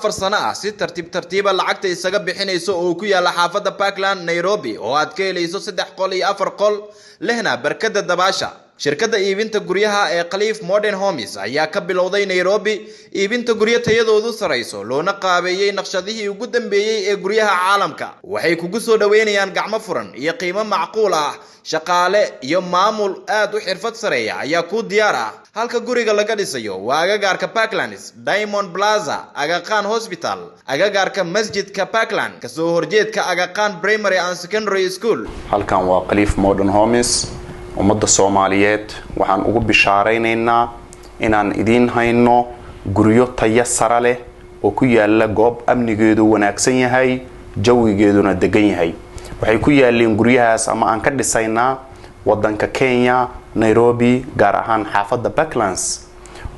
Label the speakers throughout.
Speaker 1: 4 sano ah si tartiib lacagta isaga bixinayso oo ku yaala xaafada Parkland Nairobi oo aad ka helayso 3 qol iyo 4 qol lehna barkada dabaasha. shirkadda iibinta guryaha ee Khaliif Modern Homes ayaa ka bilowday Nairobi iibinta guryo tayadoodu sareyso loona qaabeeyay naqshadihii ugu dambeeyay ee guryaha caalamka. waxay kugu soo dhaweynayaan gacmo furan iyo qiimo macquul ah. shaqaale iyo maamul aad u xirfad sareeya ayaa ku diyaar ah. halka guriga laga dhisayo waa agagaarka Parklands, Diamond Plaza, Aga Khan Hospital, agagaarka masjidka Parkland, kasoo horjeedka Aga Khan Primary and Secondary School.
Speaker 2: halkan waa Khaliif Modern Homes. ummadda Soomaaliyeed waxaan ugu bishaareynaa inaan idin hayno guryo tayo sare leh oo ku yaala goob amnigeedu wanaagsan yahay, jawigeeduna degan yahay. waxay ku yaaleen guryahaas ama aan ka dhisaynaa wadanka Kenya, Nairobi, gaar ahaan xaafadda Parklands.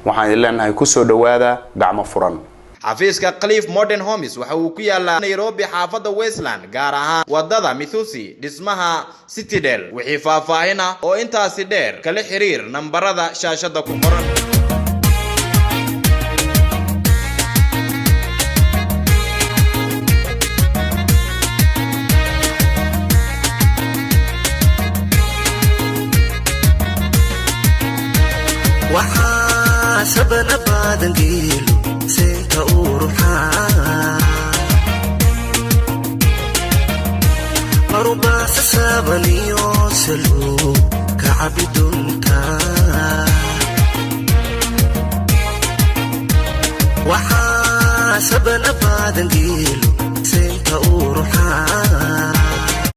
Speaker 2: waxaan ilaahay ku soo dhawaada gacmo furan.
Speaker 1: xafiiska Khaliif Modern Homes waxa uu ku yaalaa Nairobi xaafadda Westland, gaar ahaan wadada Mithusi dhismaha Citadel. wixii faahfaahin ah oo intaasi dheer kala xiriir nambarada shaashada ku qoran.
Speaker 3: waxa sabana badan geelo seenta uruxa maruba sabaniyo salo kacabidunta waxa sabana badan geelo seenta uruxa